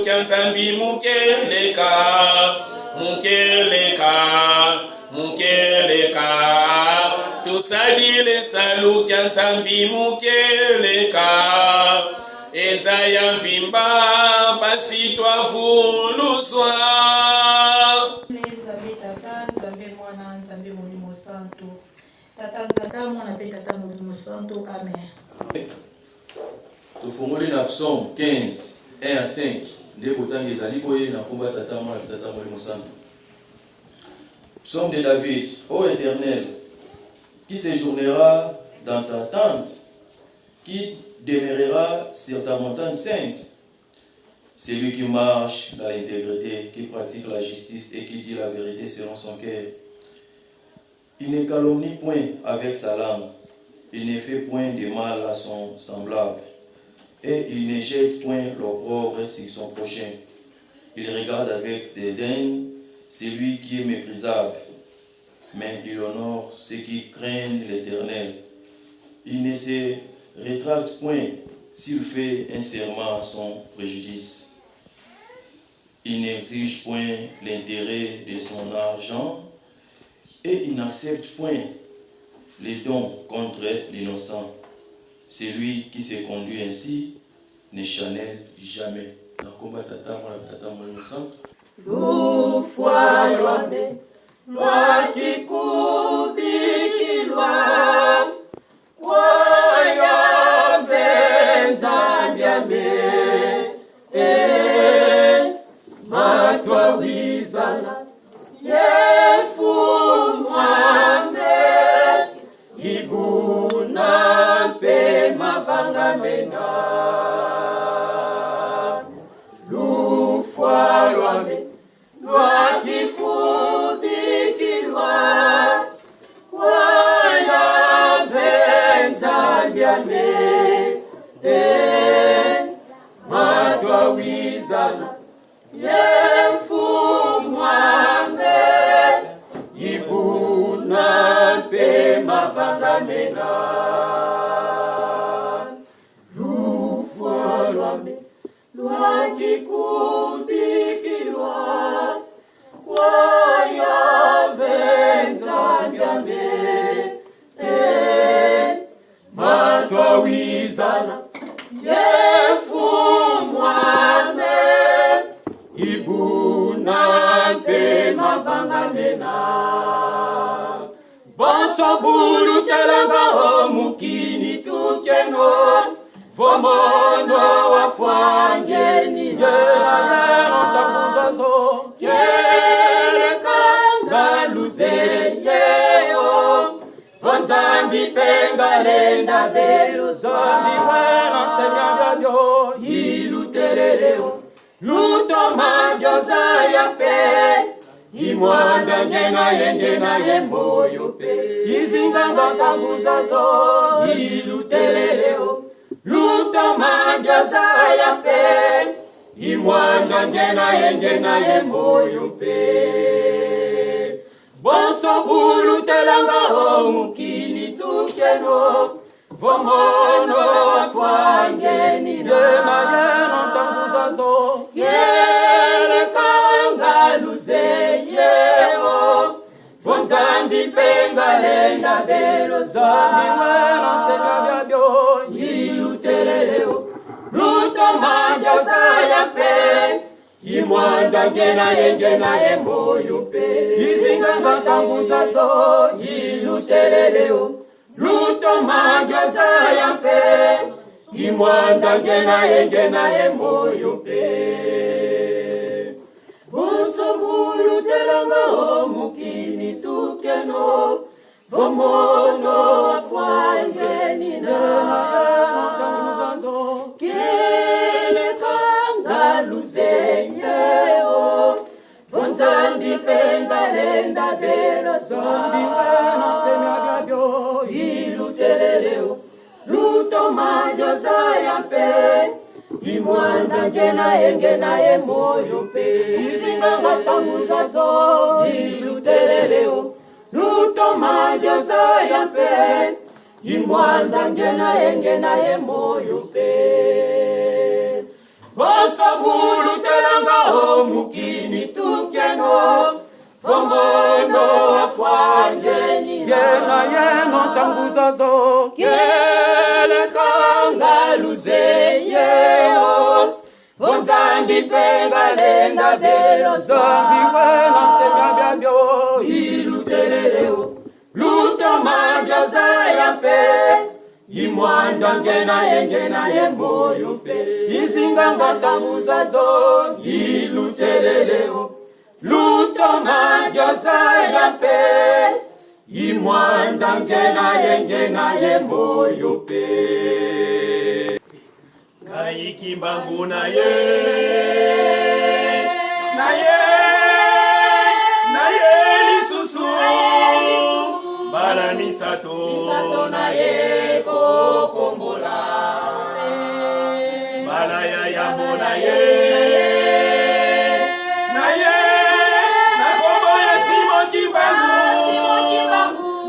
Nzambi mukeleka, mukeleka, mukeleka. Tusadile salu kya Nzambi mukeleka. Eza ya vimba basi twavuluswa. Nzambi tata, Nzambi mwana, Nzambi mulimo santo. Tata Nzambi mwana pe tata mulimo santo. Amen. Tufungoli na Psaume 15, 1 à 5. Psaume de David. Ô Éternel, qui séjournera dans ta tente, qui demeurera sur ta montagne sainte? Celui qui marche dans l'intégrité, qui pratique la justice et qui dit la vérité selon son cœur. Il ne calomnie point avec sa langue, il ne fait point de mal à son semblable. Et il ne jette point l'opprobre sur son prochain. Il regarde avec dédain celui qui est méprisable, mais il honore ceux qui craignent l'Éternel. Il ne se rétracte point s'il fait un serment à son préjudice. Il n'exige point l'intérêt de son argent et il n'accepte point les dons contre l'innocent. Celui qui se conduit ainsi ne chanelle jamais. Lufwa lwambe lwakikubikilwa kwaya venzambyambe matwawizana yefumwambe ibuna mpe mavangamena lufwa lwambe lwakikubikilwa kwaya venzambyambe matwawizana yefumwambe ibuna mpe mavangamena lufwa lwambe lwakikubikilwa kwaya venzambyambe matwawizana yefumwambe ibuna mpe mavangamena bonso bulu telanga omukini tukeno vomono wafwangeni ntakuzazo kelekangaaluzeyeo vonzambi pengalenda beluzamiwenasenyababyo iluteleleo lutomajozaya imwanda ngenaye moyo pe izingangatakuzazo iluteleleo lutomajozaya pe imwanda ngenaye moyo pe bonso bulu telanga omukini tukeno vomono afwangeni naye nontambuzazo kelekangaaluzeyeo vonzambi pengalenda belozamiwenasenyababyo iluteleleo lutomajozaya pe imwanda ngenaye moyo pe izingangatambuzazo iluteleleo lutomajozaya pe imwanda ngenaye moyo pe busubulu telanga omukini tukeno vomono afwangeni namuzazo kelekangaaluzeyeo vonzambi pengalenda belozambiwenasenyababyo iluteleleo lutomajozaya pe imwanda ngenaye moyo pe izingangatambuzazo iluteleleo lutomajozaya pe imwanda ngenaye moyo pe bosabulu Kelanga omukini tukeno Fongono afwangeni Gena yeno tanguzazo Kele kanga luzeyeo Vonzambi penga lenda belo Zambi wena semya byabyo Iluteleleo Luto mabya zayampe Imwanda ngena ye moyo pe Izinganga tanguzazo Iluteleleo Luto magyoza ya pe Imwanda ngena ye moyo pe Ngaiki mbangu na ye lisusu Bala misato na ye kokombola Bala ya yambo na ye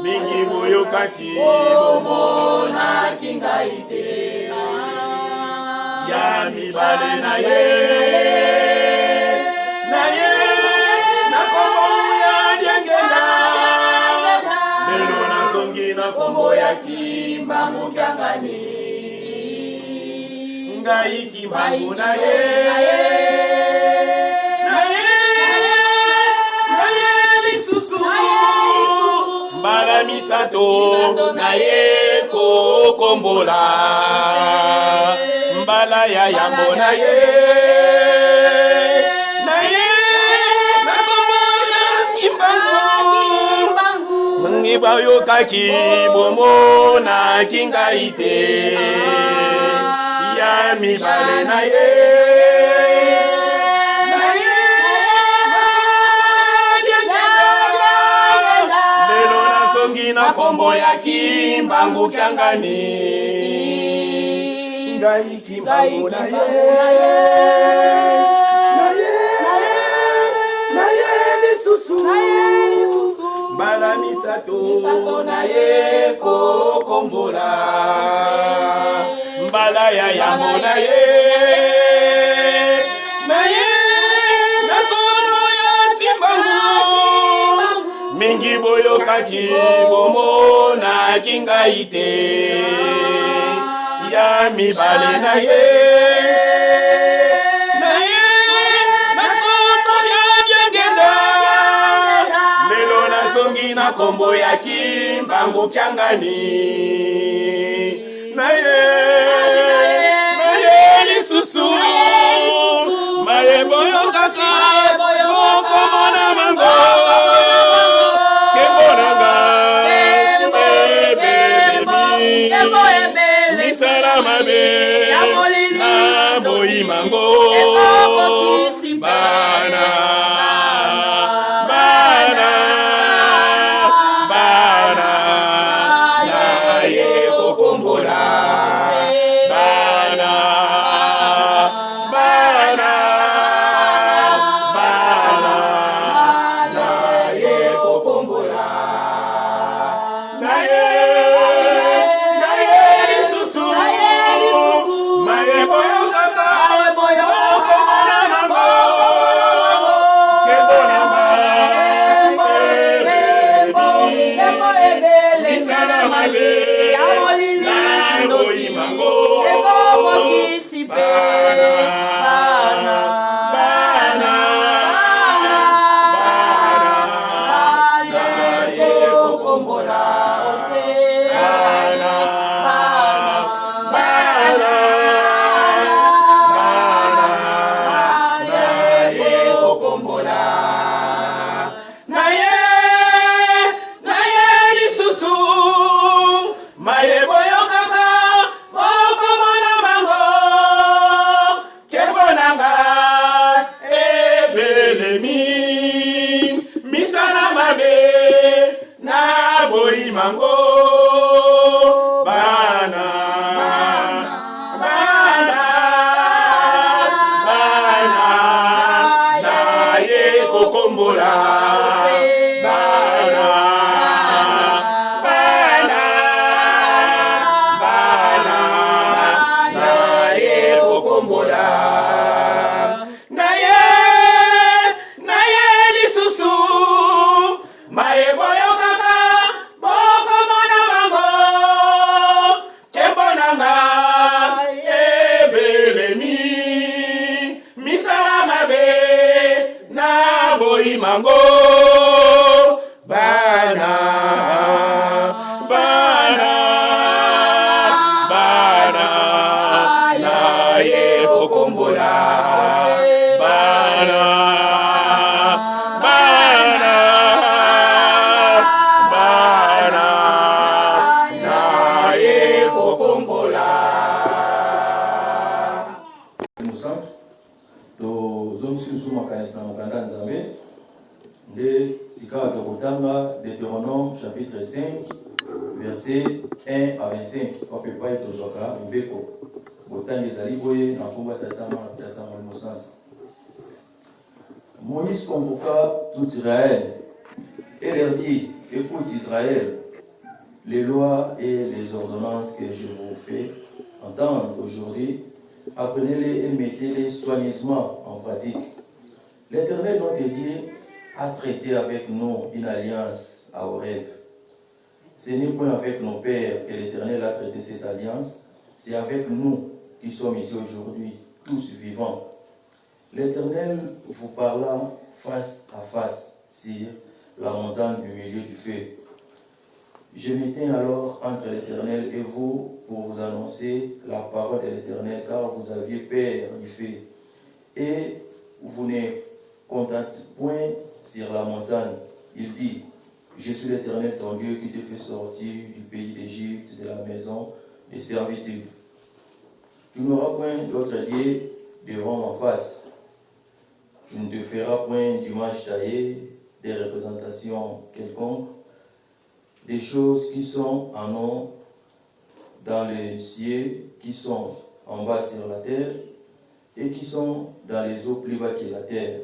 Mingi boyo kaki bomo na kinga itena Ya mibale na ye Na kombo ya diengena Lelo na zongi na kombo ya kimba mukiangani Ngai kimbangu na ye Mbala misato na ye kokombola Mbala ya yambo na ye na kombola kimbangu Ngiba yokaki bomo na kinga ite Ya mibale na ye na kombo ya kimbangu kyangani Ngai kimbangu na ye lisusu Mbala misato na ye kokombola Mbala ya yambo na ye na kono ya simbangu Mingi boyo kaki bomo na kinga ite Ya mibale na ye na kono ya diengenda Lelo na songi na kombo ya kimbangu kyangani Na ye lisusu Maye boyo kaka Boko mona mango Salama be na boy mango bana na ye kokombola bana na ye kokombola na ye boyo kaka boyo komona mango mango bana bana bana na ye kokombola bana bana bana na ye kokombola. To zone sous makanisa mukanda nzambe nde sika tokotanga Deutéronome chapitre 5 verset 1 à 25 on peut pas être zoka mbeko botangi ezali boye na komba tatama na tatama Molimo Santo. Moïse convoqua tout Israël et leur dit: écoute Israël, les lois et les ordonnances que je vous fais entendre aujourd'hui, apprenez-les et mettez-les soigneusement en pratique. L'Éternel, notre Dieu, a traité avec nous une alliance à Horeb. Ce n'est point avec nos pères que l'Éternel a traité cette alliance, c'est avec nous qui sommes ici aujourd'hui, tous vivants. L'Éternel vous parla face à face sur la montagne du milieu du feu. Je m'éteins alors entre l'Éternel et vous pour vous annoncer la parole de l'Éternel, car vous aviez peur du feu. Et vous ne contactez point sur la montagne. Il dit: je suis l'Éternel ton Dieu qui te fait sortir du pays d'Égypte, de la maison de servitude. Tu n'auras point d'autre Dieu devant ma face. Tu ne te feras point d'image taillée, des représentations quelconques, des choses qui sont en haut dans les cieux, qui sont en bas sur la terre, et qui sont dans les eaux plus bas que la terre.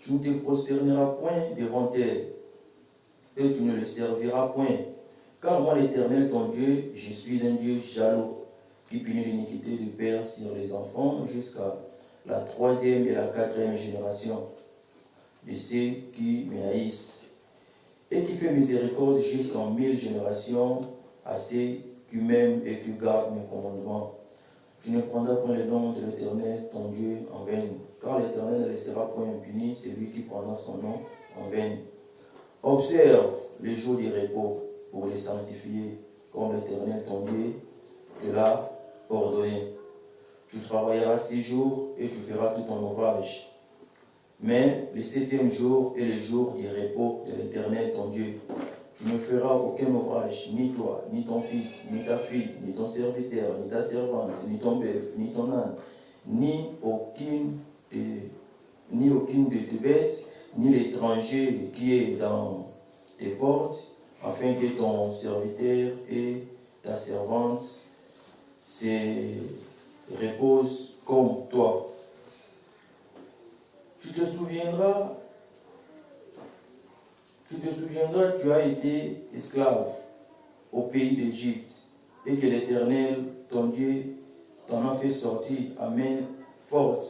Tu ne te prosterneras point devant elles, et tu ne les serviras point. Car moi, l'Éternel, ton Dieu, je suis un Dieu jaloux, qui punit l'iniquité du père sur les enfants jusqu'à la 3e et la 4e génération de ceux qui me haïssent, et qui fait miséricorde jusqu'en 1000 générations à ceux qui m'aiment et qui gardent mes commandements. Tu ne prendras point le nom de l'Éternel, ton Dieu, en vain, car l'Éternel ne laissera point impuni celui qui prendra son nom en vain. Observe les jours du repos pour les sanctifier, comme l'Éternel, ton Dieu, te l'a ordonné. Tu travailleras 6 jours et tu feras tout ton ouvrage. Mais le 7e jour est le jour du repos de l'Éternel, ton Dieu. Tu ne feras aucun ouvrage, ni toi, ni ton fils, ni ta fille, ni ton serviteur, ni ta servante, ni ton bœuf, ni ton âne, ni aucune de tes bêtes, ni l'étranger qui est dans tes portes, afin que ton serviteur et ta servante se reposent comme toi. Tu te souviendras, tu as été esclave au pays d'Égypte, et que l'Éternel, ton Dieu, t'en a fait sortir à main forte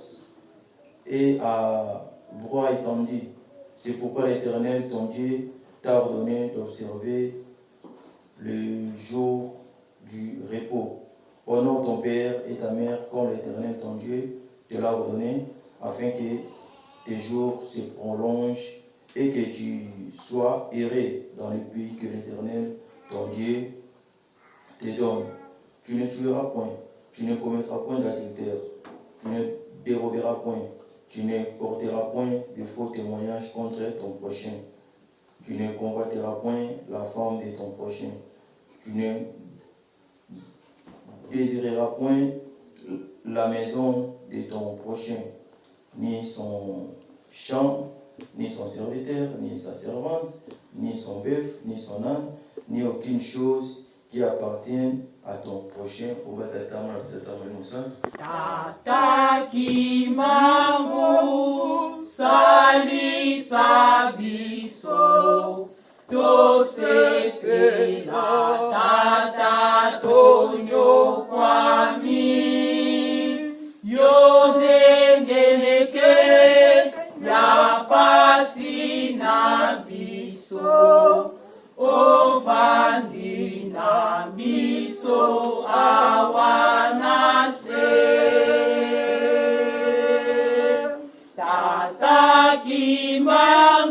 et à bras étendu. C'est pourquoi l'Éternel, ton Dieu, t'a ordonné d'observer le jour du repos. Honore ton père et ta mère comme l'Éternel, ton Dieu, te l'a ordonné, afin que tes jours se prolongent et que tu sois erré dans le pays que l'Éternel, ton Dieu, te donne. Tu ne tueras point, tu ne commettras point d'adultère, tu ne déroberas point, tu ne porteras point de faux témoignages contre ton prochain, tu ne convoiteras point la femme de ton prochain, tu ne désireras point la maison de ton prochain, ni son champ, ni son serviteur, ni sa servante, ni son bœuf, ni son âne, ni aucune chose qui appartient à ton prochain. Tata kimangu salisa biso tosepela tata tonyo kwami yodengeneke ya pasi na biso ofandi na biso awanase tata kimba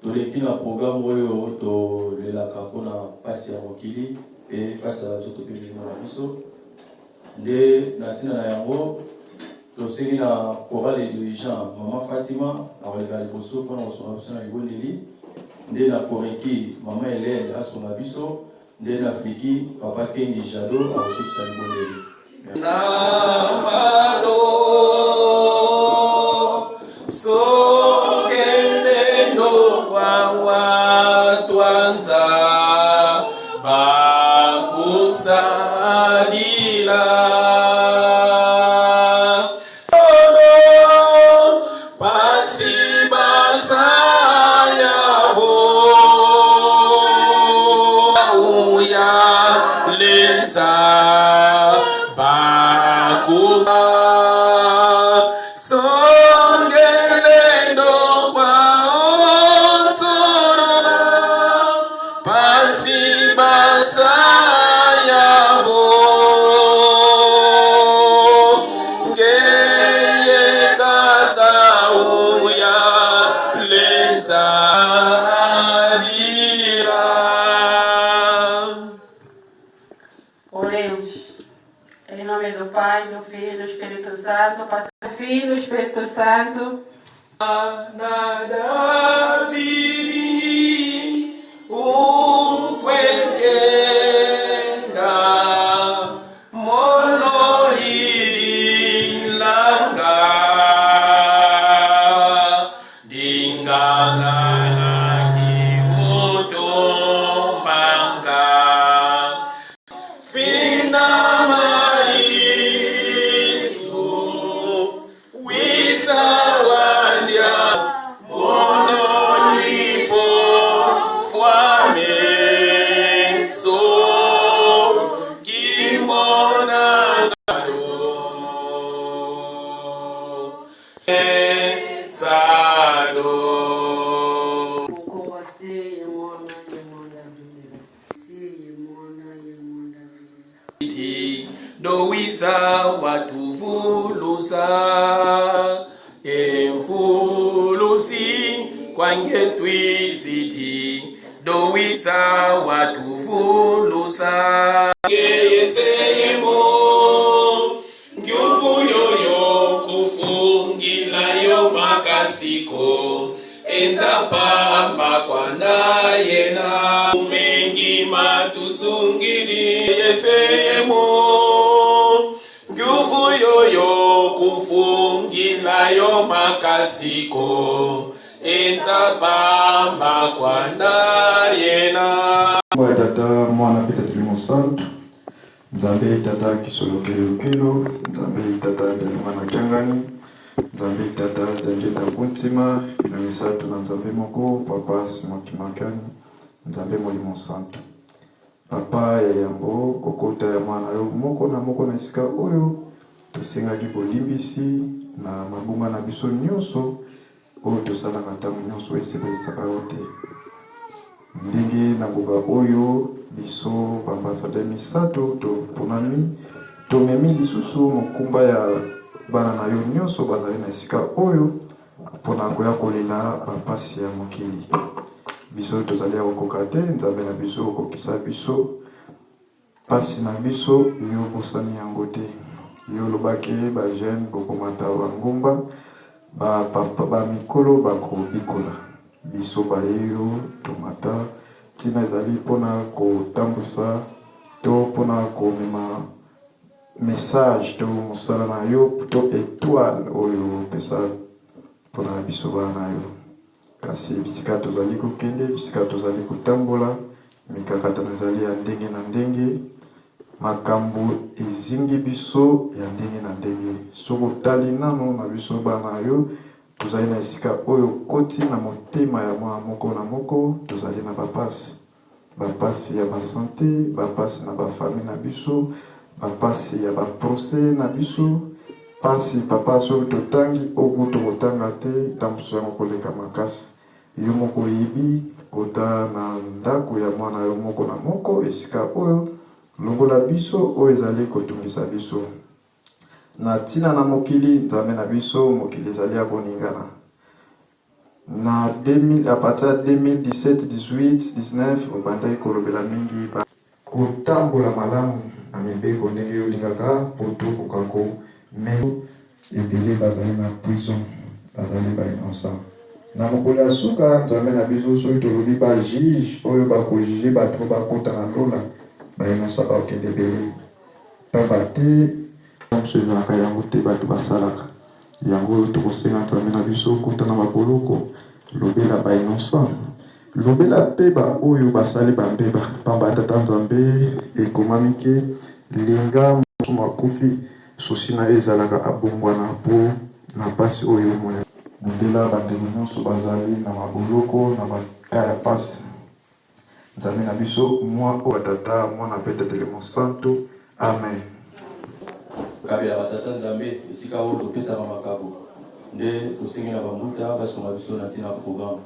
toleki na programme oyo tolelaka mpona pasi ya mokili pe pasi ya bazoto mpe milimo na biso nde na ntina na yango toseli na chorale dirigeant mama Fatima akoleka liboso mpona kosonga biso na libondeli nde na koreki mama Hélène asonga biso nde na fliki papa Kendi Jado akosukisa libondeli Oremos. Em nome do Pai, do Filho e do Espírito Santo, Pai, Filho e Espírito Santo. Dowiza watuvuluza emfulusi kwange twizidi dowiza watuvuluza yesemo nguvu yoyo kufungilayo makasiko enzapamba kwanayena mengi matusungili yesemo nguvu yoyo kufungilayo makasiko enzapamba kwanayena Tata mwana pita tulimo santo Nzambe tata kisolokelo Nzambe tata Mwana Kiangani Nzambe tata Dangeta Kuntima ina misatu na Nzambe moko Papa Simokimakani Nzambe Molimo Santo Papa ya yambo kokota ya mwana yo moko na isika oyo tosengaki bolimbisi na mabunga na biso nyonso oyo tosalaka ntango nyonso esepelisaka yo te ndenge na koka oyo biso bambasade misato toponami tomemi lisusu mokumba ya bana na yo nyonso bazali na esika oyo mpona koya kolela bapasi ya mokili biso tozali ya kokoka te Nzambe na biso okokisa biso pasi na biso yo bosani yango te yo lobaki bajeune bokomata bangomba bapapa bamikolo bakobikola biso bayeyo tomata ntina ezali mpona kotambusa to mpona komema message to mosala na yo to étoile oyo opesa mpona biso bana na yo kasi bisika tozali kokende bisika tozali kotambola mikakatano ezali ya ndenge na ndenge makambo ezingi biso ya ndenge na ndenge soko tali nano na biso bana yo tozali na esika oyo koti na motema ya mwana moko na moko tozali na bapasi ya basante bapasi na bafamille na biso bapasi ya baprocès na biso pasi papa soki totangi oku tokotanga te tambuso yango koleka makasi yo moko oyebi kota na ndako ya mwana yo moko na moko esika oyo longola biso oyo ezali kotungisa biso na ntina na mokili Nzambe na biso mokili ezali ya koningana na 2000 à partir de 2017 18 19 obandaki kolobela mingi kotambola malamu na mibeko ndenge olingaka po tokoka komema ebele bazali na prison bazali innocent na mokolo ya suka Nzambe na biso soki tolobi bajuge oyo bakojuge bato bakota na lola innocent bakende ebele pamba te mosu ezalaka yango te bato basalaka yango oyo tokosenga Nzambe na biso kota na baboloko lobela innocent lobela mpe oyo basali bambeba pamba tata Nzambe ekomami ke linga mosu makufi susi na yo ezalaka abongwana mpo na pasi oyo mona lobela bandeko nyonso bazali na maboloko na baka ya pasi Nzambe na biso mwa oyo tata mwana mpe Telemo Santo amen kabela batata Nzambe esika oyo topesaka makabo nde tosengi na bambuta basunga biso na ntina programme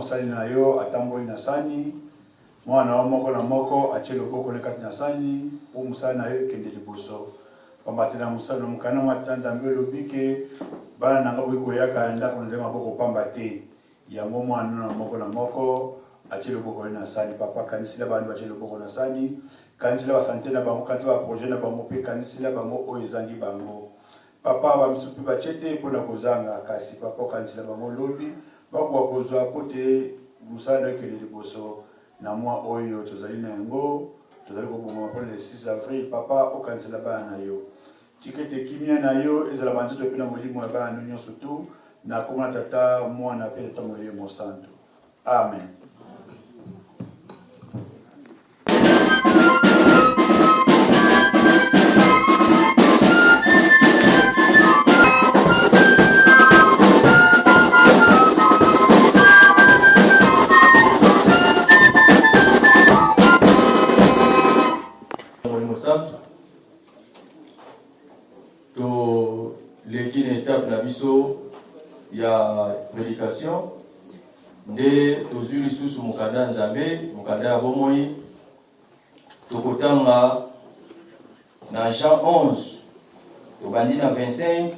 mosali na yo atamboli na sani mwana wa moko na moko atie loboko na kati na sani po mosali na yo ekende liboso pambate na mosali na mokana mwata nzambe lobike bana nanga boyi koyaka ndako nzema maboko pamba te yango mwana na moko atie loboko na sani papa kanisila bandu atie loboko na sani kanisila basante na bango kati ba projet na bango pe kanisila bango oyo ezangi bango papa bamisupi bachete mpona kozanga kasi papa kanisila bango lobi bakoka kozwa po te mosala ekende liboso na mwa oyo tozali na yango tozali kobongama mpona le 6 avril papa okanisela bana na yo tikete kimia na yo ezala banzoto mpe na molimo ya bana nyonso tu na komona tata mwana mpe tata molimo santo amen. ya prédication nde tozwi lisusu mokanda nzambe mokanda ya bomoi tokotanga na Jean 11 tobandi na 25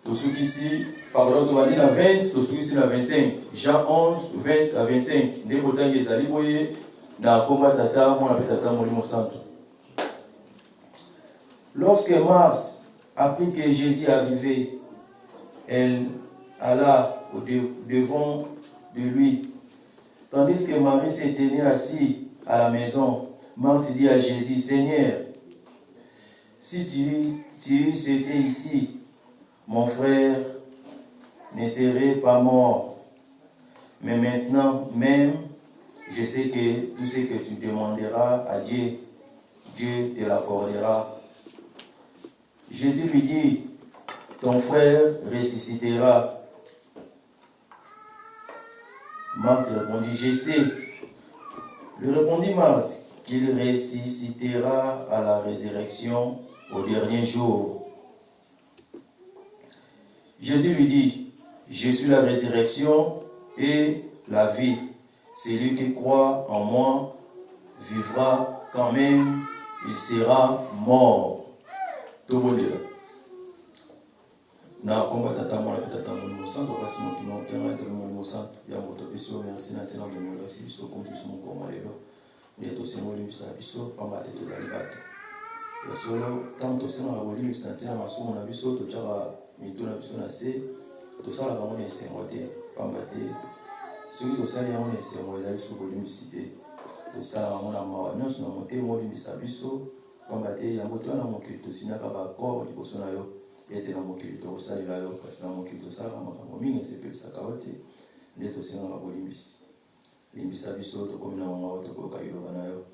tosukisi pardon tobandi na 20 tosukisi na 25 Jean 11 20 à 25 nde kotangi ezali boye na komba tata mwana pe tata molimo santo. Lorsque Marthe apprit que Jésus arrivait, elle alla devant de lui. Tandis que Marie se tenait assise à la maison, Marthe dit à Jésus, Seigneur, si tu étais ici, mon frère ne serait pas mort. Mais maintenant même, je sais que tout ce que tu demanderas à Dieu, Dieu te l'accordera. Jésus lui dit, ton frère ressuscitera. Marthe répondit, je sais. Lui répondit Marthe, qu'il ressuscitera à la résurrection au dernier jour. Jésus lui dit, je suis la résurrection et la vie. Celui qui croit en moi vivra quand même, il sera mort. Tout bon Dieu. Na komba tata mwana tata molimo santo kasi mokimo kenga tata molimo santo ya moto biso merci na tena de merci biso comme tout mon koma lelo ni to simo libisa biso pamba te to dali bato ya solo tanto sima ba libisa na tena masumo na biso to chaka mito na biso na se to sala ba mona sengo te pamba te soki to sala ya mona sengo ezali so bo limisite to sala mona mawa nyonso na mote mo libisa biso pamba te ya moto na mokili to sinaka ba corps liboso na yo ete na mokili to osalila yo kasi na mokili tosalaka makambo mingi esepelisaka yo te nde tosengaka bolimbisi limbisa biso tokomi na mama oyo tokoyoka liloba na yo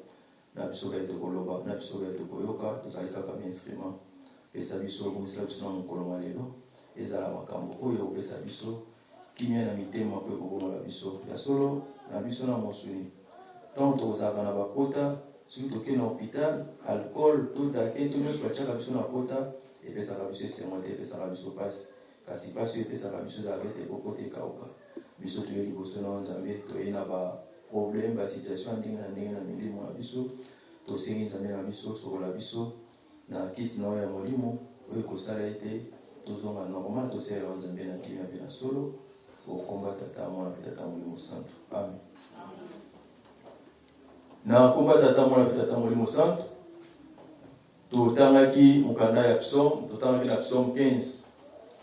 na biso kaka tokoloba na biso kaka tokoyoka tozali kaka instrument pesa biso okomisela biso na mokolo mwa lelo ezala makambo oyo opesa biso kimia na mitema mpe kobomola biso ya solo na biso na mosuni ntango tokozalaka na bapota soki tokei na hôpital alcool to dake to nyonso batiaka biso na pota epesaka biso esengo te epesaka biso pasi kasi pasi oyo epesaka biso ezalaka ete poko te ekauka biso toye liboso na nzambe toye na baproblème basituation ya ndenge na ndenge na milimo na biso tosengi nzambe na biso sokola biso na kisi na oyo ya molimo oyo ekosala ete tozonga normal tosalela nzambe na kimia mpe na solo okomba tata mwana mpe tata molimo santo amen. Na komba tata mwana mpe tata molimo santo totangaki mokanda ya psaume totangaki na psaume 15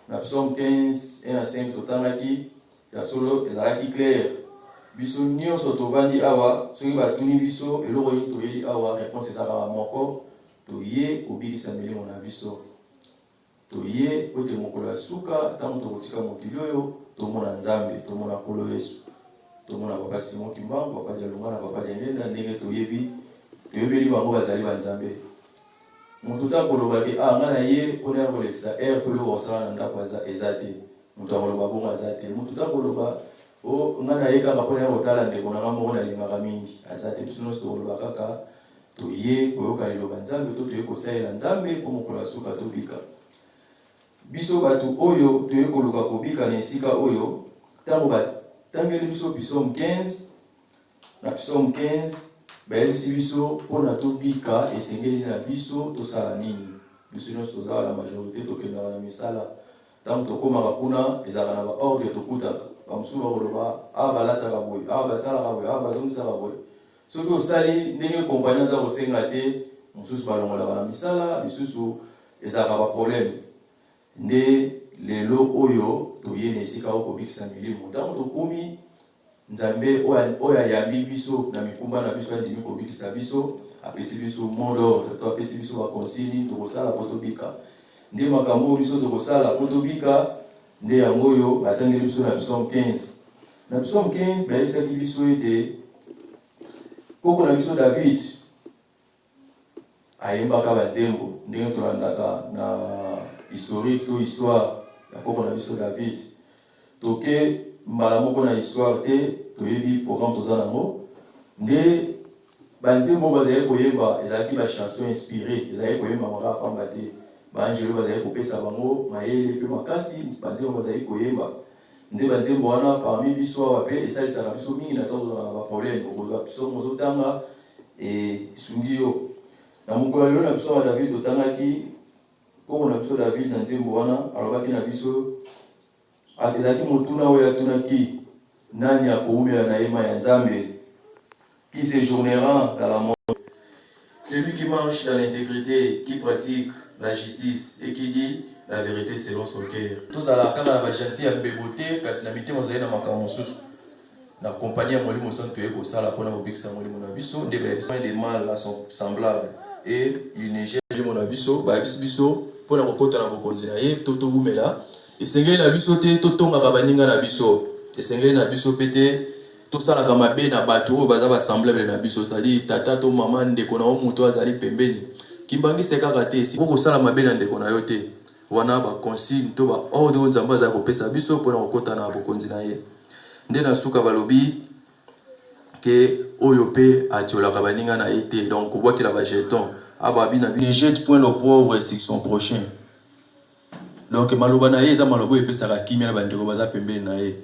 na psaume 15 1 à 5 totangaki ya solo ezalaki clair biso nyonso tovandi awa soki batuni biso eloko nini toyeli awa réponse ezalaka moko toye kobikisa milimo na biso toye po ete mokolo ya suka ntango tokotika mokili oyo tomona nzambe tomona nkolo yesu tomona papa Simon Kimbangu papa Dialunga na papa Dendenda ndenge toyebeli bango bazali banzambe moto takoloba ke nga na ye mpona ya kolekisa aire mpe eloko osala na ndako eza te moto akoloba bongo aza te moto takoloba nga na ye kaka mpona ya kotala ndeko nanga moko nalingaka mingi aza te biso nyonso tokoloba kaka toye koyoka liloba nzambe to toye kosalela nzambe mpo mokolo ya suka tobika biso bato oyo toye koluka kobika na esika oyo ntango tangeli biso psaume 15 na psaume 15 bayebisi biso mpona tobika esengeli na biso tosala nini. Biso nyonso tozala la majorité tokendaka na misala ntango tokomaka kuna ezalaka na baordre tokutaka bamosusu bakoloba awa balataka boye awa basalaka boye awa bazongisaka boye. Soki osali ndenge kompani aza kosenga te mosusu balongolaka na misala misusu ezalaka baproblème. Nde lelo oyo toye na esika oyo kobikisa milimo ntango tokomi nzambe oyo ayambi biso na mikumba na biso andimi kobikisa biso apesi biso mot d'ordre to apesi biso baconsigne tokosala mpo tobika. Nde makambo oyo biso tokosala mpo tobika nde yango oyo batangeli biso na psaume 15. Na psaume 15 bayebisaki biso ete koko na biso David ayembaka banzembo ndenge tolandaka na historique to histoire ya koko na biso David. Toke mbala moko na histoire te toyebi programme toza nango nde banzembo bazali koyemba ezalaki ba chanson inspirée ezalaki koyemba maka pamba te baangelo bazali kopesa bango mayele mpe makasi banzembo bazali koyemba nde banzembo wana parmi biso awa mpe esalisaka biso mingi na ntango tozala na baproblème okozwa biso mozotanga esungi yo. Na mokolo lelo na biso wa David totangaki koko na biso David na nzembo wana alobaki na biso ezalaki motuna oyo atunaki nani akoumela na yema ya Nzambe, qui séjournera dans la mort. Celui qui marche dans l'intégrité, qui pratique la justice et qui dit la vérité selon son cœur. Tous à la kaka na bajanti ya bebote kasi na mitema zali na makambo mosusu na compagnie ya molimo santo eko sala pona kobikisa molimo na biso nde bayebisa de mal à son semblable et il ne gère molimo na biso bayebisi biso pona kokota na bokonzi na ye to tobumela esengeli na biso te totongaka baninga na biso esengeli na biso pete tosalaka mabe na bato oyo baza basemblable na biso sadi tata to mama ndeko na o moto azali pembeni kimbangiste kaka te si okosala mabe na ndeko na yo te wana baconsigne to baordre oyo nzambe azali kopesa biso mpona kokota na bokonzi na ye. Nde na suka balobi ke oyo mpe atiolaka baninga na ye te donc kobwakela bajeton ababi na ne jette point l'opprobre sur son prochain. Donc maloba na ye eza maloba oyo epesaka kimia na bandeko baza pembeni na ye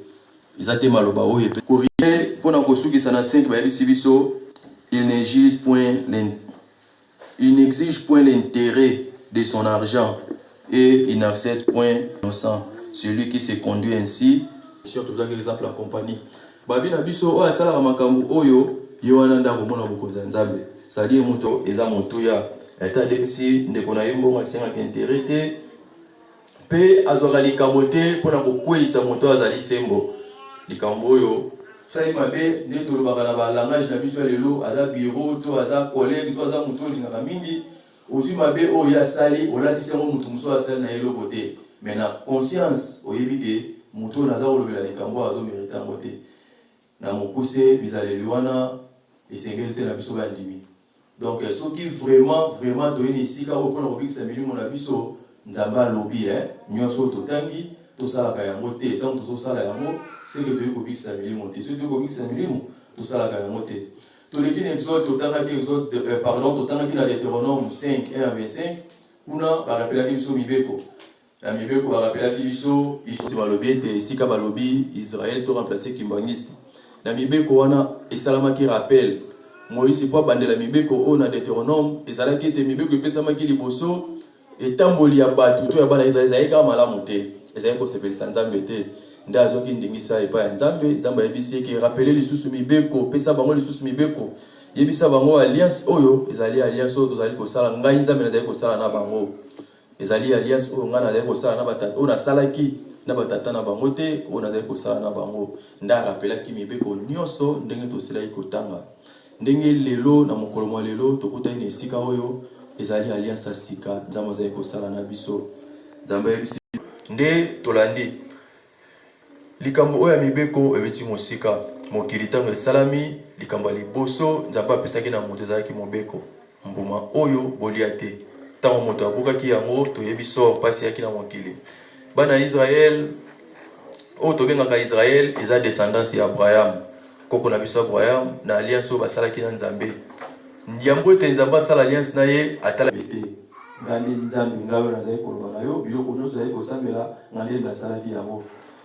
eza te maloba oyo corriger mpona kosukisa na 5 bayebisi biso il n'exige point l'intérêt de son argent et il n'accepte point innocent celui qui se conduit ainsi. Surtout ça exemple la compagnie babi na biso oyo asalaka makambo oyo ye wana ndako mona bokonzi ya Nzambe sadi moto eza moto ya eta defisi ndeko na ye mbongo asengaka intérêt te mpe azwaka likambo te mpona kokweyisa moto azali sembo likambo oyo sali mabe nde tolobaka na balangage na biso ya lelo aza bureau to aza collègue to aza moto olingaka mingi ozwi mabe oyo asali olatisi yango moto mosusu asali na eloko te mais na conscience oyebi ke moto oyo naza kolobela likambo oyo azomérite yango te na mokuse bizaleli wana esengeli te na biso bandimi. Donc soki vraiment toyeni esika oyo mpona kobikisa milimo na biso Nzambe alobi nyonso oyo totangi tosalaka yango te ntango tozosala yango seke toyei kobikisa milimo te soki toyei kobikisa milimo tosalaka yango te. Toleki na exode totangaki na Deutéronome 5:1-25 kuna barapelaki biso mibeko na mibeko barapelaki biso isi balobi ete esika balobi Israël to remplacer kimbangiste na mibeko wana esalamaki rappel Moïse po bandela mibeko oyo na Deutéronome ezalaki ete mibeko epesamaki liboso etamboli ya bato to ya bana Israël ezalaki kaka malamu te ezalaki kosepelisa Nzambe te nde azwaki ndingisa epai ya Nzambe ayebisi eke rappele lisusu mibeko pesa bango lisusu mibeko yebisa bango alliance oyo ezali alliance oyo tozali kosala ngai Nzambe nazali kosala na bango ezali alliance oyo ngai nazali kosala na batata oyo nasalaki na batata na bango te oyo nazali kosala na bango nde arapelaki mibeko nyonso ndenge tosilaki kotanga ndenge lelo na mokolo mwa lelo tokutani na esika oyo ezali alliance ya sika Nzambe azali kosala na biso Nzambe yebisi nde tolandi likambo oyo ya mibeko eweti mosika mokili ntango esalami likambo ya liboso Nzambe apesaki na moto ezalaki mobeko mbuma oyo bolia te ntango moto abukaki yango toyebi sor mpasi yaki na mokili bana Israel oyo tobengaka Israel eza descendance ya Abraham koko na biso Abraham na alliance oyo basalaki na Nzambe yango ete Nzambe asala alliance na ye atala te ngande Nzambe ngayo nazali koloba na yo biloko nyonso ezali kosambela ngande nasalaki yango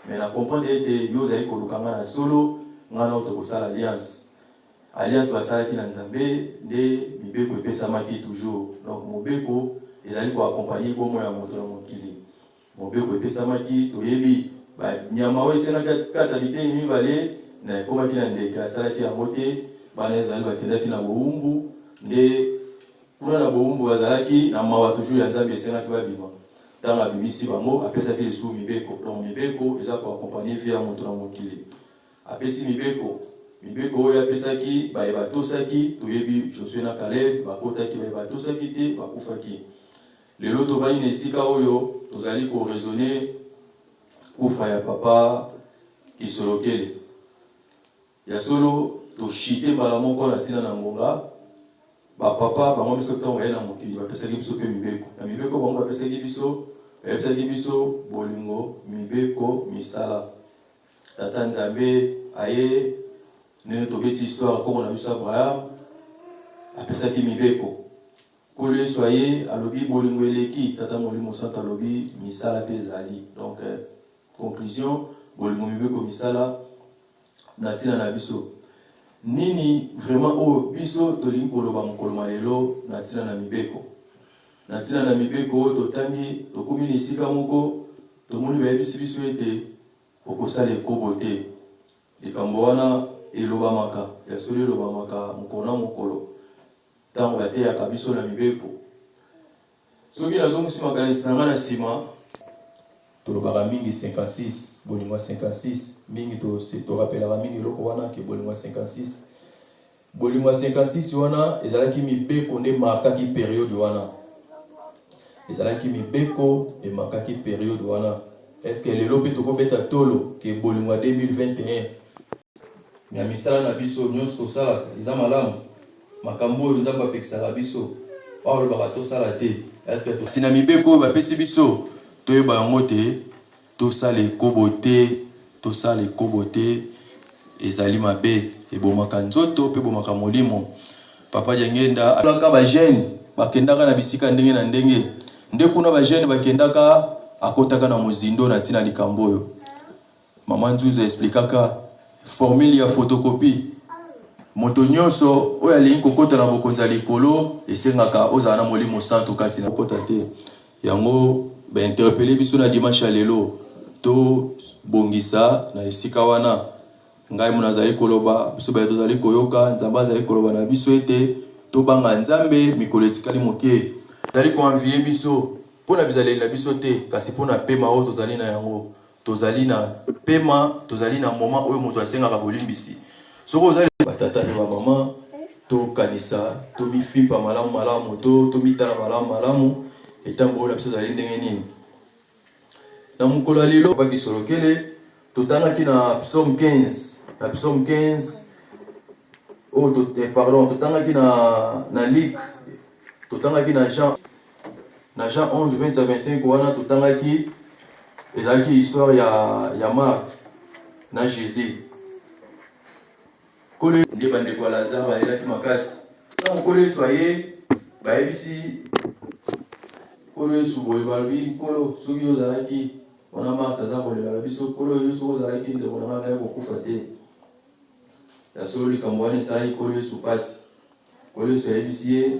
mais na comprendre ete yo ozali kolukanga na solo ngana tokosala alliance basalaki na nzambe nde mibeko epesamaki toujours. Donc mobeko ezali koaccompagner bomo ya moto na mokili. Mobeko epesamaki toyebi banyama oyo esenaka kata biteni mibale na ekomaki na ndeke asalaki yango te. Bana ezali bakendaki na bowumbu nde kuna na bowumbu bazalaki na mawa toujours ya nzambe esenaki babima ntango abimisi bango apesaki lisusu mibeko. Donc mibeko eza koaccompagner vie ya moto na mokili. Apesi mibeko oyo apesaki batosaki toyebi Josué na Caleb bakotaki batosaki te bakufaki. Lelo tovandi na esika oyo tozali koraisonner kufa ya papa Kisolokele ya solo toshite mbala moko na ntina na ngonga bapapa bango biso ntongo ya na mokili bapesaki biso mpe mibeko na mibeko bango bapesaki biso bolingo mibeko misala. Tata Nzambe aye nene tobeti histoire koko na biso Abraham apesaki mibeko. Kolo Yesu aye alobi bolingo eleki tata Molimo Santo alobi misala pe ezali. Donc conclusion bolingo mibeko misala na ntina na biso. Nini vraiment o biso tolingi koloba mokolo malelo na ntina na mibeko. Na ntina na mibeko totangi tokomi na esika moko tomoni bayebisi biso ete okosala ekobo te. Likambo wana elobamaka ya solo elobamaka mokolo na mokolo ntango bateyaka biso na mibeko. Soki nazongisi makanisi na nga na nsima tolobaka mingi 56 bolingo 56 mingi torapelaka mingi eloko wana ke bolingo 56. Bolingo 56 wana ezalaki mibeko nde markaki periode wana. Ezalaki mibeko emarkaki periode wana. Est-ce que lelo pe tokobeta tolo ke bolingo 2021 na misala na biso nyonso tosalaka eza malamu makambo oyo nzambe apekisaka biso baolobaka tosala te. Est-ce que sina mibeko oyo bapesi biso toyeba yango te tosala ekobo te ezali mabe ebomaka nzoto mpe ebomaka molimo. Papa Diangenda alaka bajene bakendaka na bisika ndenge na ndenge nde kuna bajene bakendaka akotaka na mozindo na ntina likambo oyo. Mama Nzuza explikaka formule ya photocopie. Moto nyonso oyo alingi kokota na bokonzi ya likolo esengaka ozala na Molimo Santo kati na kokota te. Yango bainterpele biso na dimanche ya lelo to bongisa na esika wana. Ngai mona azali koloba biso bato azali koyoka nzambe azali koloba na biso ete tobanga nzambe mikolo etikali moke. Azali koanvie biso pona bizaleli na biso te kasi pona pema oyo tozali na yango. Tozali na pema, tozali na moment oyo moto asengaka bolimbisi. Soko ozali batata na mama to kanisa to bifipa malamu to mitala malamu etambo oyo biso tozali ndenge nini. Na mokolo lelo Papa Kisolokele totangaki na Psaume 15. Na Psaume 15 totangaki na Luc, totangaki na Jean 11 20-25 wana totangaki ezalaki histoire ya Marthe na Jésus. Kole nde bandeko ya Lazare balelaki makasi. Ntango Kolo Yesu aye bayebisi Kolo Yesu boye balobi Kolo soki ozalaki wana Marthe aza kolela biso Kolo Yesu ozalaki ndeko na ngai kokufa te. Ya solo likambo wana esalaki Kolo Yesu pasi. Kolo Yesu ayebisi ye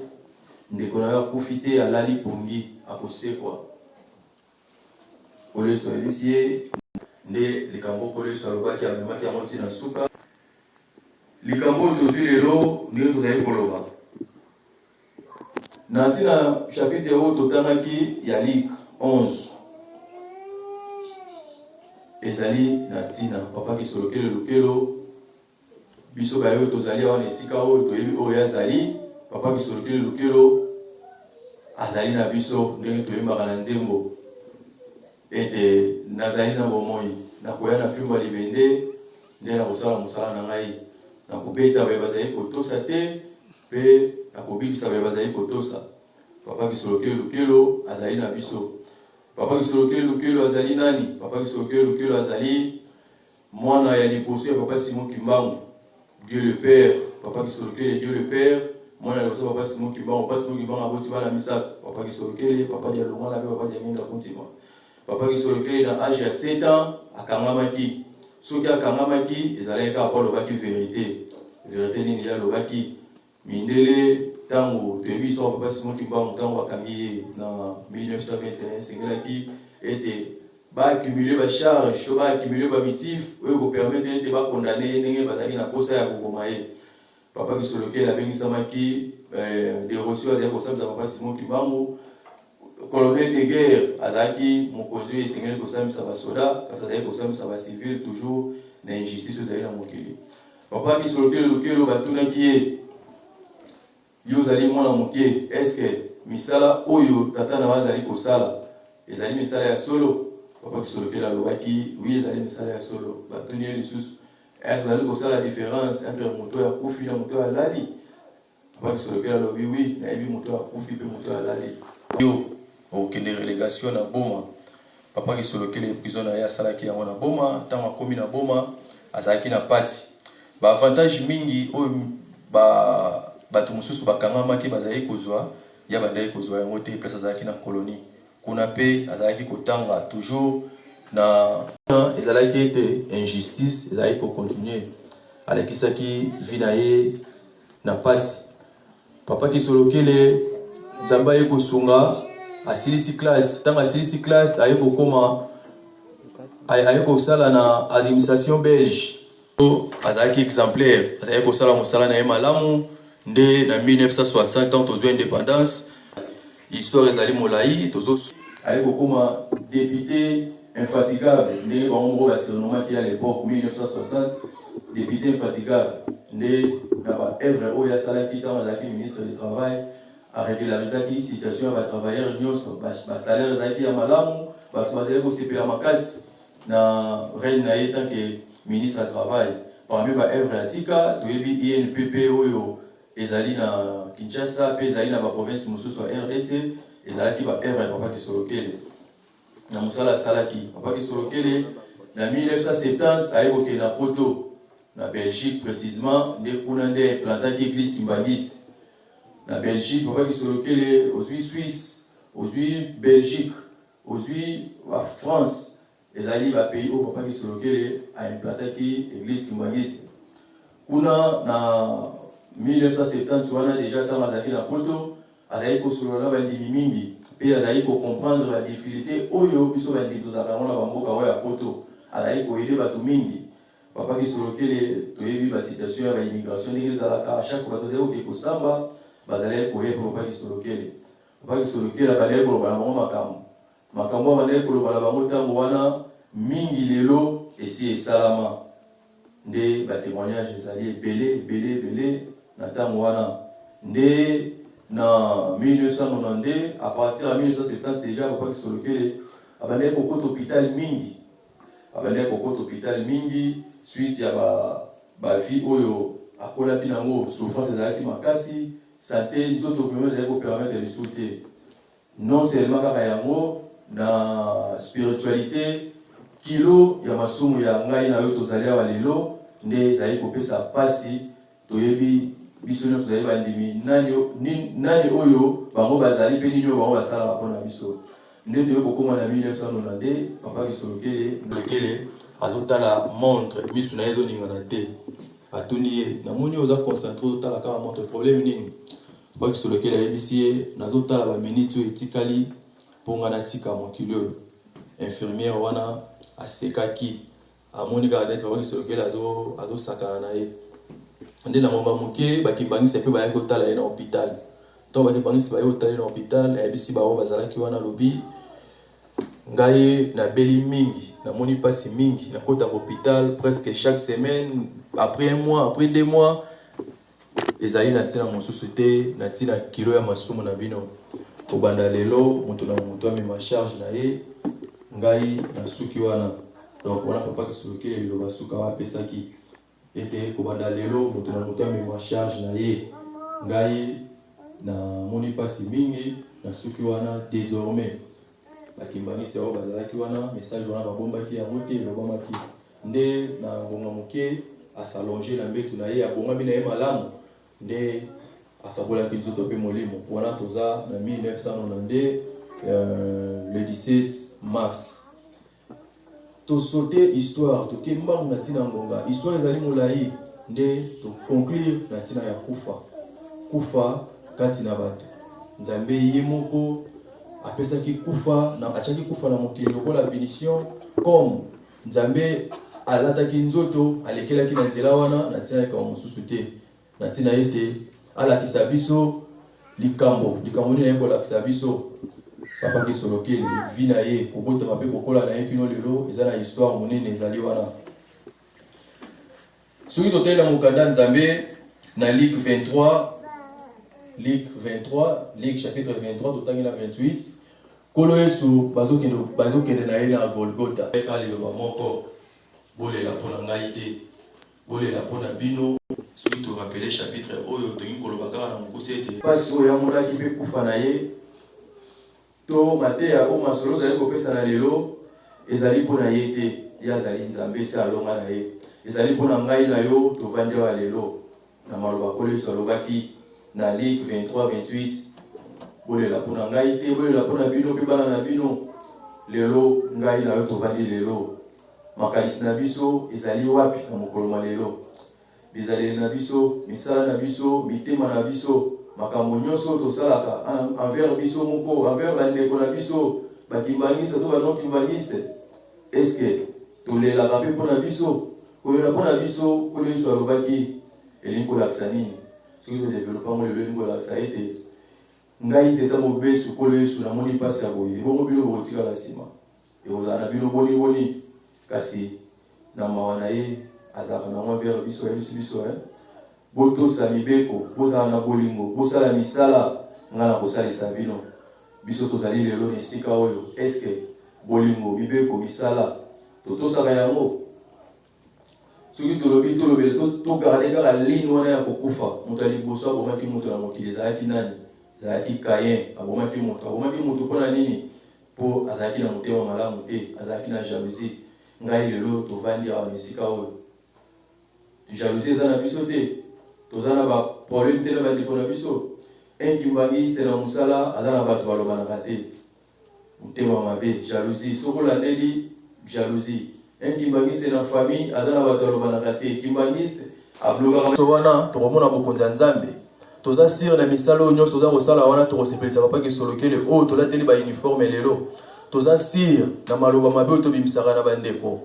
ndeko na ngai akufi te alali pongi akosekwa. Kolo Yesu ayebisi ye nde likambo Kolo Yesu alobaki amemaki yango ntina suka. Likambo oyo tozwi lelo ndenge tozali koloba na ntina chapitre oyo totangaki ya Luc 11 ezali na ntina Papa Kisolokele lukelo biso bayo tozali wana esika oyo toyebi oyo azali. Papa Kisolokele lukelo azali na biso ndenge toyembaka na nzembo ete nazali na bomoi nakoya na fimbo ya libende nde nakosala mosala na ngai nakobeta baye bazali kotosa te mpe nakobikisa baye bazali kotosa. Papa Kisolokele lukelo azali na biso. Papa Kisolokele lukelo azali nani? Papa Kisolokele lukelo azali mwana ya liboso ya Papa Simon Kimbangu, Dieu le Père. Papa Kisolokele Dieu le Père mwana ya liboso Papa Simon Kimbangu. Papa Simon Kimbangu aboti bana misato. Papa Kisolokele Papa Dialonga na Papa Diangenda kontima. papa qui solokele dans âge à 7 ans akangamaki soki akangamaki ezalaka apa lobaki vérité nini ya lobaki mindele tango toyebi so papa Simon Kimbangu tango bakangi na 1921 sengelaki ete accumuler ba charge to accumuler ba mitif oyo ko permettre ete ba condamner ndenge bazali na posa ya koboma ye papa qui solokele abengisamaki des reçus à des ressources papa Simon Kimbangu colonel de guerre azaki mokonzi esengeli kosamisa basoda kasi azali kosamisa bacivile toujours na injustice ezali na mokili papa qui solokele lokelo batunaki ye yo ozali mwana moke eske misala oyo tata na bazali kosala ezali misala ya solo papa qui solokele alobaki oui ezali misala ya solo batuni ye lisusu ezali kosala différence entre moto ya kufi na moto ya lali papa qui solokele alobi oui nayebi moto ya kufi mpe moto ya lali yo okende relégation na boma papa qui solokele prison na ye asalaki yango na boma ntango akomi na boma azalaki na pasi baavantage mingi oyo bato mosusu bakangamaki bazalaki kozwa ya bandaki kozwa yango te place azalaki na colonie kuna mpe azalaki kotanga toujours na ezalaki ete injustice ezalaki kocontinue alekisaki vi na ye na pasi papa qui solokele nzambe aye kosunga asilisi classe ntango asilisi classe aye kokoma aye kosala na administration belge azalaki exemplaire azalaki kosala mosala na ye malamu nde na 1960 ans tozwa indépendance histoire ezali molai tozo aye kokoma député infatigable nde bango basurnomaki à l'époque 1960 député infatigable nde na baœuvre oyo asalaki ntango azalaki ministre du travail arégularisaki situation ya batravailleur nyonso basalaire ezalaki ya malamu bato bazali kosepela makasi na reine na ye tant que ministre du travail parmi baœuvre ya tika toyebi INPP oyo ezali na Kinshasa mpe ezali na baprovince mosusu ya RDC ezalaki baœuvre ya papa qui solokele na mosala asalaki papa qui solokele na 1970 aye kokende na poto na Belgique précisément nde kuna nde implantaki église kimbangiste na Belgique papa qui solokele ozwi Suisse ozwi Belgique ozwi France ezali ba pays oyo papa qui solokele a implantaki église kimbangiste kuna na 1970 wana déjà ntango azalaki na poto azali kosolola na bandimi mingi mpe azali kocomprendre la difficulté oyo biso bandimi tozalaka yango na bamboka oyo ya poto azali koyede bato mingi papa qui solokele toyebi basituation ya baimmigration ndenge ezalaka chaque bato azali koke kosamba bazali koyeba papa qui solokele papa qui solokele abandaki koloba na bango makambo abandaki koloba na bango ntango wana mingi lelo esi esalama nde batémoignage ezali ebele na ntango wana nde na 1992 à partir de 1970 déjà papa qui solokele abandaki kokota hôpital mingi suite ya vie oyo akolaki nango souffrance ezalaki makasi santé nzoto vraiment ezalaki kopermettre lisusu te non seulement kaka yango na spiritualité kilo ya masumu ya ngai na yo tozali awa lelo nde ezali kopesa pasi toyebi biso nyonso tozali bandimi nani oyo bango bazali mpe nini oyo bango basalaka mpona biso nde toye kokóma na 1992 papa qui solokele azotala montre misu na ye ezoningana te atuni ye namoni oza concentré ozotala kaka montre problème nini papa qui solokele ayebisi ye nazotala baminiti oyo etikali mpo nga natika mokili oyo infirmière wana asekaki amoni kaka neti papa qui solokele azosakana na ye nde na ngomba moke bakimbangisi mpe bayaki kotala ye na hôpital ntango bakimbangisi baye kotala ye na hôpital ayebisi bango bazalaki wana lobi ngai nabeli mingi namoni mpasi mingi nakotaka hôpital presque chaque semaine après un mois après 2 mois ezali na ntina mosusu te na ntina kilo ya masumu na bino kobanda lelo moto na moto amema charge na ye ngai nasuki wana donc wana papa qui solokele liloba suka wapesaki ete kobanda lelo moto na moto amema charge na ye ngai na moni pasi mingi nasuki wana désormais bakimbangisi oyo bazalaki wana message wana babombaki yango te elobamaki nde na ngonga moke asalonge na mbetu na ye abongami na ye malamu nde akabolaki nzoto mpe molimo wana toza na 1992 le 17 mars. To sauter histoire, to kemba natina ngonga. Histoire ezali molai nde to conclure natina ya kufa. Kufa kati na bato. Nzambe yemoko apesaki kufa na achaki kufa na mokili lokola bénédiction comme Nzambe alataki nzoto alekelaki na nzela wana natina ka mosusu te. Natina ete alakisa biso likambo ni na kolakisa biso papa ki solokeli vina ye kobota mabe kokola na ye kino lelo eza na histoire monene ezali wana. Soki totela mokanda Nzambe na Luc 23, Luc chapitre 23 totangi na 28, kolo Yesu bazokende na ye na Golgotha. Eka liloba moko bolela pona ngai te, bolela pona bino. Soki to rappeler chapitre oyo tongi koloba kaka na mokusi ete pasi oyo amonaki mpe kufa na ye to mateya o masolo ozali kopesa na lelo ezali mpona ye te, ye azali Nzambe esi alonga na ye. Ezali mpona ngai na yo tovandi awa lelo na maloba kolo Yesu alobaki na Luc 23-28, bolela mpona ngai te, bolela mpona bino mpe bana na bino. Lelo ngai na yo tovandi lelo, makanisi na biso ezali wapi na mokolo lelo? Bizaleli na biso, misala na biso, mitema na biso, makambo nyonso tosalaka envers biso moko, envers bandeko na biso, bakimbangiste to bano kimbangiste. Eske tolelaka mpe mpona biso? Kolela mpona biso, kolo Yesu alobaki elingi kolakisa nini? Soki todevelopa ngo lelo elingi kolakisa ete ngai nzeta mobesu kolo Yesu namoni mpasi ya boye, ebongo bino bokotikala nsima ekozala na bino boni kasi na mawa na ye azalaka na mwa vers biso yebisi biso botosa mibeko, bozala na bolingo, bosala misala nga na kosalisa bino. Biso tozali lelo na esika oyo, eske bolingo, mibeko, misala totosaka yango? Soki tolobele togarde kaka ligne wana ya kokufa, moto ya liboso abomaki moto na mokili ezalaki nani? Ezalaki Kayin, abomaki moto mpona nini? Po azalaki na motema malamu te, azalaki na jalousie. Ngai lelo tovandi awa na esika oyo, jalousie eza na biso te, toza na ba problème te na bandeko na biso. Enkimbangiste na musala aza na bato balobanaka te, motema mabe, jalousie. Soko landeli jalousie. Enkimbangiste na famille aza na bato balobanaka te, kimbangiste ablokaka so wana tokomona bokonzi ya Nzambe. Toza sir na misala oyo nyonso toza kosala wana tokosepelisa papa ki solokele oyo tolateli ba uniforme lelo. Toza sir na maloba mabe oyo tobimisaka na bandeko.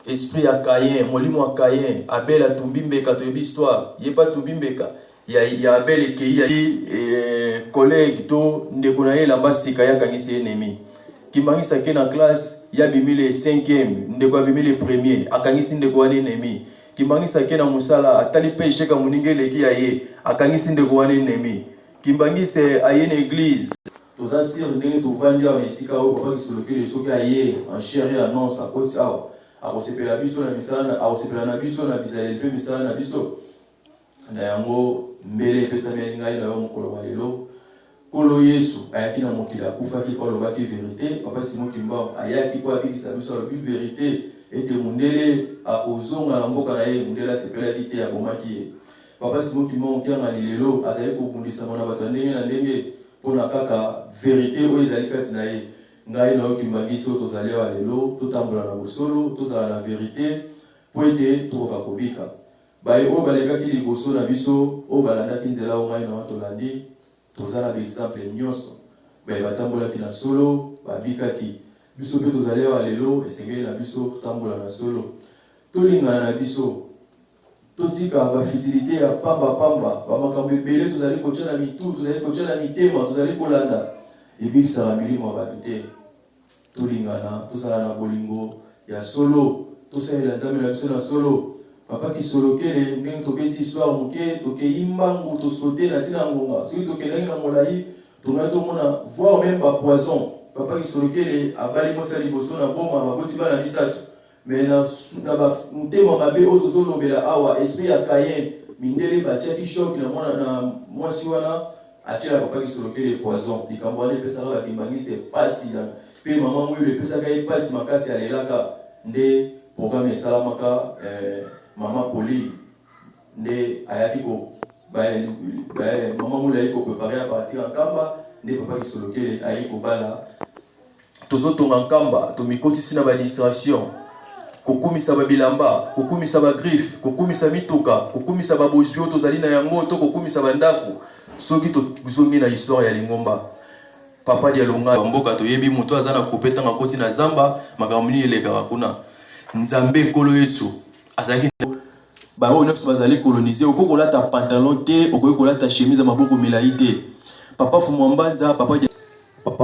Esprit ya Kayin, molimo wa Kayin, Abel atumbi mbeka, toyebi histoire, yepa tumbi mbeka, ya Abel ekei ya collègue to ndeko na ye lamba sika ya kangisi ennemi. Kimbangisa ke na classe ya bimile 5e, ndeko ya bimile 1er, akangisi ndeko wana ennemi. Kimbangisa ke na musala atali péché ka muninge leki ya ye, akangisi ndeko wana ennemi. Kimbangisa aye na église. Toza sir ndenge tovandi awa esika oyo papa kisolokele soki aye en chair et en os akoti awa. Akosepela biso na misala, akosepela na biso na bizaleli mpe misala na biso. Na yango mbele epesami ya ngai na yo mokolo lelo. Kolo Yesu ayaki na mokili akufaki po alobaki vérité. Papa Simon Kimba ayaki po abikisa biso alobi vérité ete mundele akozonga na mboka na ye, mundele asepelaki te abomaki ye. Papa Simon Kimba okianga lelo azali kobundisama na bato ndenge na ndenge mpona kaka vérité oyo ezali kati na ye. Ngai na yo kimbangisi oyo tozali awa lelo, totambola na bosolo, tozala na vérité po ete tokoka kobika. Baye oyo balekaki liboso na biso, oyo balandaki nzela oyo ngai na yo tolandi, toza na baexemple nyonso. Baye batambolaki na solo, babikaki. Biso mpe tozali awa lelo, esengeli na biso totambola na solo. Tolingana na biso, totika bafitilité ya pamba, bamakambo ebele tozali kotia na mitu, tozali kotia na mitema, tozali kolanda. Ebikisaka milimo ya bato te. Tolingana, tosala na bolingo ya solo, tosalela Nzambe na biso na solo. Papa ki solokele ndenge toketi histoire moke, tokei mbangu, tosote na tina ngonga. Soki tokendaki na molai, tongai tomona voir même ba poison. Papa ki solokele abali mosa liboso na boma baboti bana bisato. Mais na mutema mabe oyo tozolobela awa, esprit ya Kayin, mindele batiaki choc na mwana na mwasi wana. Atira papa ki solokele poison. Likambo wana epesaka bakimbangisi pasi na pe mama mwile epesaka ye pasi makasi alelaka nde programme esalamaka mama Poli nde ayaki ko mama mwile ayaki ko préparer à partir en kamba nde papa Kisolokele ayi kobala tozotonga nkamba tomikotisi na ba distraction kokumisa babilamba kokumisa ba griffe kokumisa mituka kokumisa babozio tozali na yango to kokumisa bandako soki tozongi na histoire ya Lingomba papa dia longa mboka toyebi muto azana kopetanga koti na zamba makambo ni eleka kuna nzambe kolo Yesu azaki bango nyonso bazali coloniser okokolata pantalon te okokolata chemise maboko milai te papa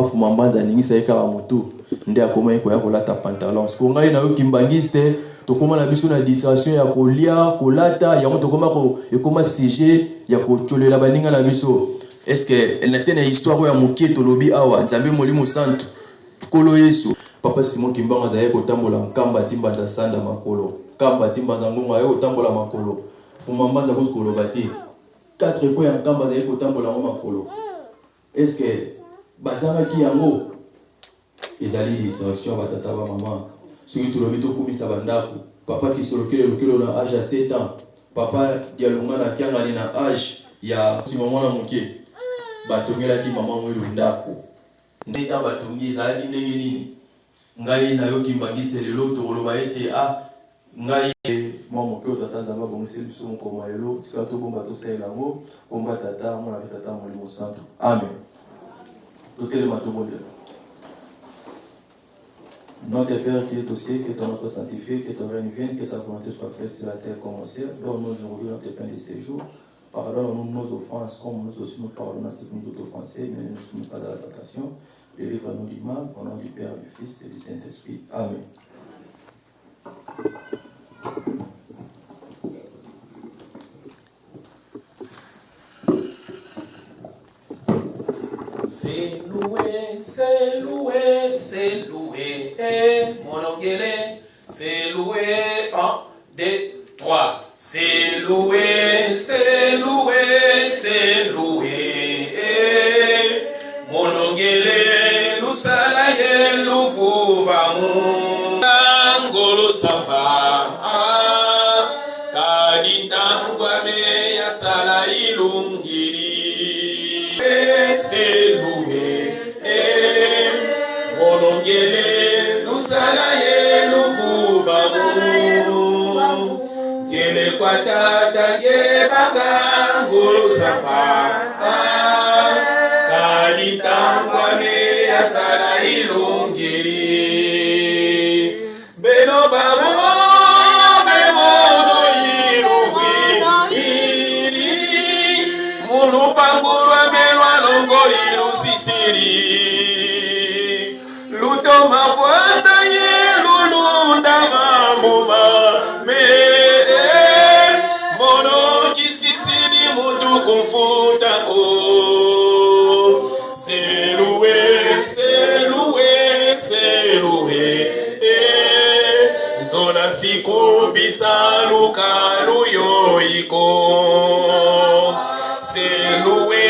Fumambanza ningisa eka wa moto nde akoma eko ya kolata pantalon siko ngai na yo kimbangiste tokoma na biso na distraction ya kolia kolata yango tokoma ko ekoma sujet ya kocholela baninga na biso est-ce que elle n'était une histoire ya moketo lobi awa nzambe molimo santo kolo Yesu papa Simon Kimbango zaye kotambola nkamba timbanza sanda makolo kamba timbanza ngonga yo kotambola makolo Fumambanza ko koloba te 4 ko ya nkamba zaye kotambola makolo est-ce que bazama ki yango ezali distraction batata ba maman soki tolobi tokumisa bandako papa Kisolokele lokelo na âge ya 7 ans papa dialonga na kiangani na âge ya simamona moke batongelaki mama mwelu ndako ndeta batongi ezalaki ndenge nini ngai nayoki mbangisi lelo tokoloba ete ngai mwa moke tata nzambe abongiseli biso mokoma lelo tika tobomba tosalela yango komba tata mwana tata molimo santo amen. Notre Père qui est au ciel, que ton nom soit sanctifié, que ton règne vienne, que ta volonté soit faite sur la terre comme au ciel. Donne-nous aujourd'hui notre pain de ce jour. Pardonne-nous nos offenses, comme nous aussi nous pardonnons à ceux qui nous ont offensés, mais ne nous soumets pas dans la tentation. Délivre-nous du mal, au nom du Père, du Fils et du Saint-Esprit. Amen. C'est loué, Monongele, c'est loué, 1, 2, 3. C'est loué, Monongele, Lusalaye, Luvuvamu, Angolo Samba, Kaditangwa me Yasala Ilungiri. C'est loué, Monongele, Lusalaye, Luvuvamu, Gele Kwatata, Gele Baka, Ngolo Samba, Kaditangwa me Yasala Ilungiri. Beno Babu, Pangulwa melwa longo ilu sisiri luto mafwanda ye lulunda mambuma me mono kisisiri mutu kumfuta ko seluwe nzona sikumbisa lukalu yoiko. C'est loué,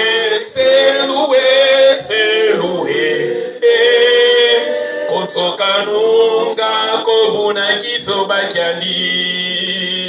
Konsokanunga kobuna kiso bakyali.